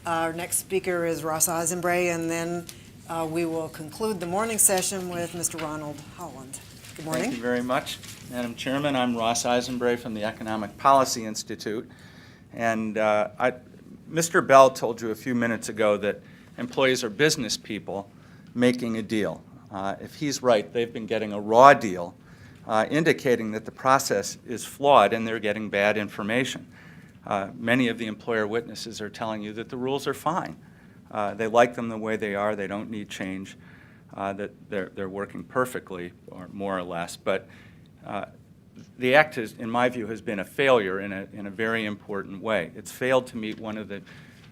Our next speaker is Ross Eisenbrey, and then we will conclude the morning session with Mr. Ronald Holland. Good morning. Thank you very much, Madam Chairman. I'm Ross Eisenbrey from the Economic Policy Institute. And Mr. Bell told you a few minutes ago that employees are business people making a deal. If he's right, they've been getting a raw deal, indicating that the process is flawed and they're getting bad information. Many of the employer witnesses are telling you that the rules are fine. They like them the way they are. They don't need change. That they're working perfectly, or more or less. But the Act, in my view, has been a failure in a very important way. It's failed to meet one of the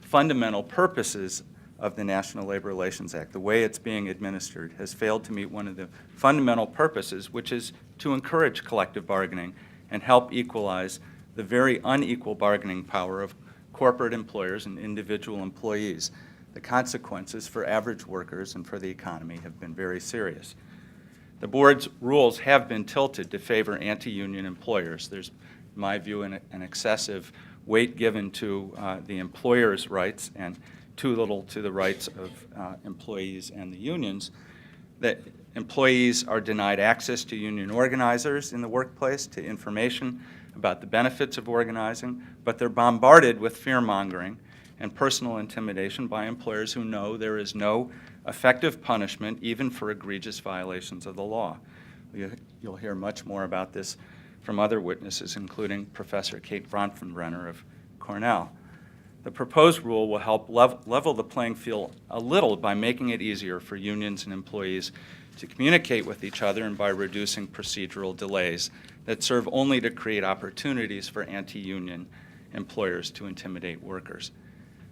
fundamental purposes of the National Labor Relations Act. The way it's being administered has failed to meet one of the fundamental purposes, which is to encourage collective bargaining and help equalize the very unequal bargaining power of corporate employers and individual employees. The consequences for average workers and for the economy have been very serious. The board's rules have been tilted to favor anti-union employers. There's, in my view, an excessive weight given to the employer's rights and too little to the rights of employees and the unions. That employees are denied access to union organizers in the workplace, to information about the benefits of organizing, but they're bombarded with fear-mongering and personal intimidation by employers who know there is no effective punishment even for egregious violations of the law. You'll hear much more about this from other witnesses, including Professor Kate Bronfenbrenner of Cornell. The proposed rule will help level the playing field a little by making it easier for unions and employees to communicate with each other and by reducing procedural delays that serve only to create opportunities for anti-union employers to intimidate workers.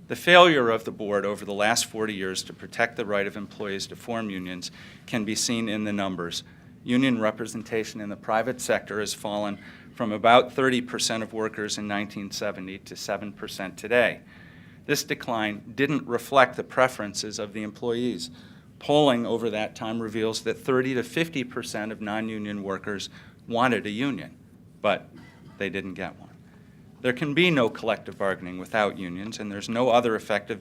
The failure of the board over the last 40 years to protect the right of employees to form unions can be seen in the numbers. Union representation in the private sector has fallen from about 30% of workers in 1970 to 7% today. This decline didn't reflect the preferences of the employees. Polling over that time reveals that 30 to 50% of non-union workers wanted a union, but they didn't get one. There can be no collective bargaining without unions, and there's no other effective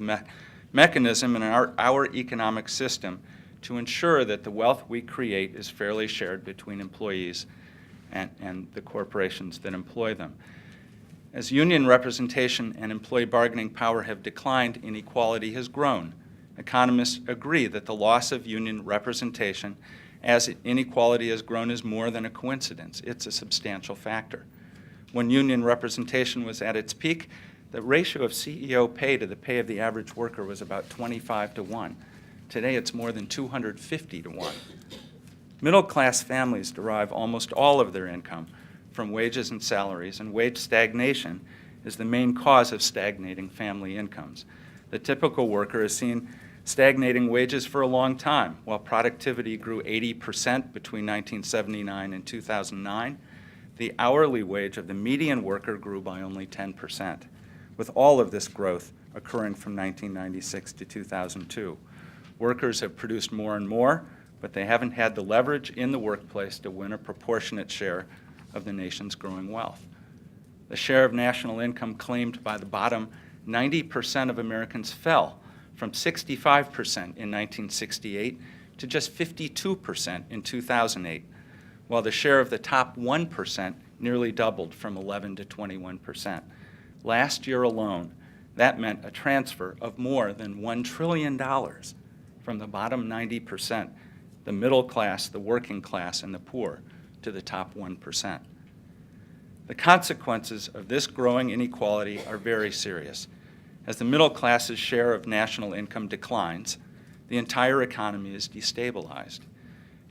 mechanism in our economic system to ensure that the wealth we create is fairly shared between employees and the corporations that employ them. As union representation and employee bargaining power have declined, inequality has grown. Economists agree that the loss of union representation as inequality has grown is more than a coincidence. It's a substantial factor. When union representation was at its peak, the ratio of CEO pay to the pay of the average worker was about 25 to 1. Today it's more than 250 to 1. Middle-class families derive almost all of their income from wages and salaries, and wage stagnation is the main cause of stagnating family incomes. The typical worker has seen stagnating wages for a long time. While productivity grew 80% between 1979 and 2009, the hourly wage of the median worker grew by only 10%, with all of this growth occurring from 1996 to 2002. Workers have produced more and more, but they haven't had the leverage in the workplace to win a proportionate share of the nation's growing wealth. The share of national income claimed by the bottom 90% of Americans fell from 65% in 1968 to just 52% in 2008, while the share of the top 1% nearly doubled from 11 to 21%. Last year alone, that meant a transfer of more than $1 trillion from the bottom 90%, the middle class, the working class, and the poor, to the top 1%. The consequences of this growing inequality are very serious. As the middle class's share of national income declines, the entire economy is destabilized.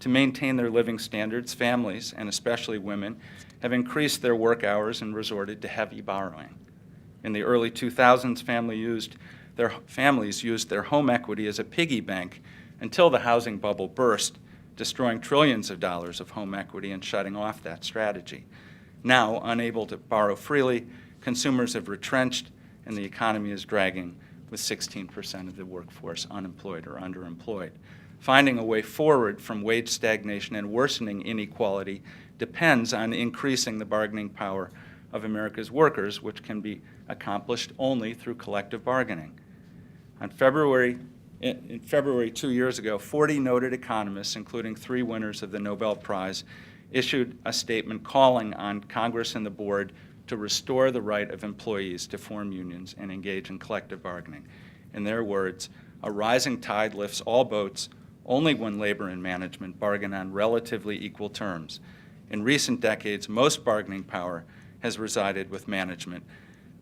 To maintain their living standards, families, and especially women, have increased their work hours and resorted to heavy borrowing. In the early 2000s, families used their home equity as a piggy bank until the housing bubble burst, destroying trillions of dollars of home equity and shutting off that strategy. Now, unable to borrow freely, consumers have retrenched and the economy is dragging, with 16% of the workforce unemployed or underemployed. Finding a way forward from wage stagnation and worsening inequality depends on increasing the bargaining power of America's workers, which can be accomplished only through collective bargaining. In February 2 years ago, 40 noted economists, including 3 winners of the Nobel Prize, issued a statement calling on Congress and the board to restore the right of employees to form unions and engage in collective bargaining. In their words, a rising tide lifts all boats only when labor and management bargain on relatively equal terms. In recent decades, most bargaining power has resided with management.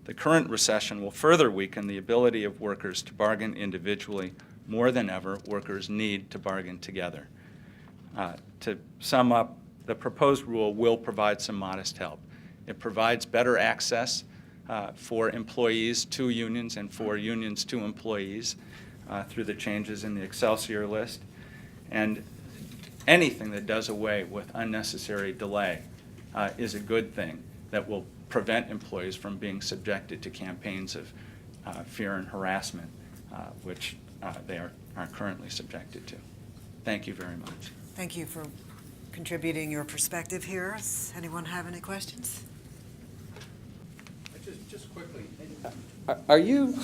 The current recession will further weaken the ability of workers to bargain individually. More than ever, workers need to bargain together. To sum up, the proposed rule will provide some modest help. It provides better access for employees to unions and for unions to employees through the changes in the Excelsior list. And anything that does away with unnecessary delay is a good thing that will prevent employees from being subjected to campaigns of fear and harassment, which they are currently subjected to. Thank you very much. Thank you for contributing your perspective here. Does anyone have any questions? Just quickly, are you?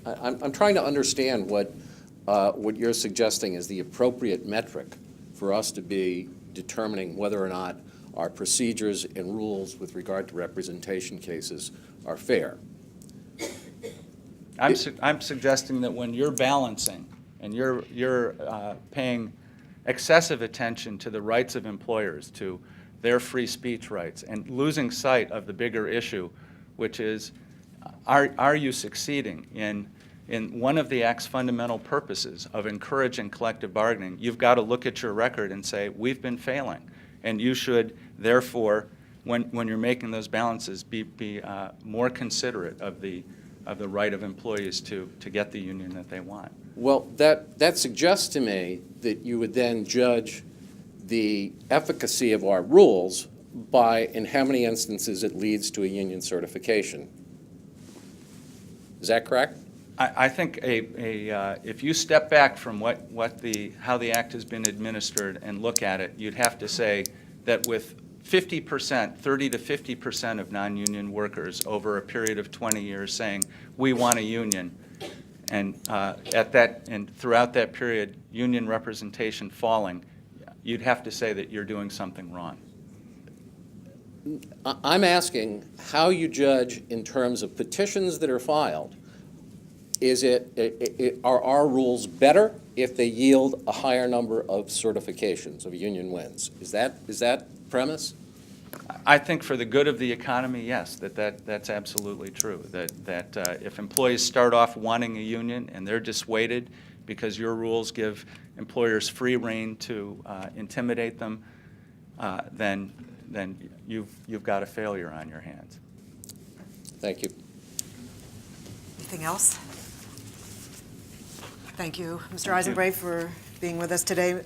I'm trying to understand what you're suggesting is the appropriate metric for us to be determining whether or not our procedures and rules with regard to representation cases are fair. I'm suggesting that when you're balancing and you're paying excessive attention to the rights of employers, to their free speech rights, and losing sight of the bigger issue, which is, are you succeeding in one of the Act's fundamental purposes of encouraging collective bargaining? You've got to look at your record and say, we've been failing. And you should, therefore, when you're making those balances, be more considerate of the right of employees to get the union that they want. Well, that suggests to me that you would then judge the efficacy of our rules by in how many instances it leads to a union certification. Is that correct? I think if you step back from how the Act has been administered and look at it, you'd have to say that with 50%, 30 to 50% of non-union workers over a period of 20 years saying, we want a union, and throughout that period, union representation falling, you'd have to say that you're doing something wrong. I'm asking how you judge in terms of petitions that are filed. Are our rules better if they yield a higher number of certifications of union wins? Is that premise? I think for the good of the economy, yes, that's absolutely true. That if employees start off wanting a union and they're dissuaded because your rules give employers free rein to intimidate them, then you've got a failure on your hands. Thank you. Anything else? Thank you, Mr. Eisenbrey, for being with us today.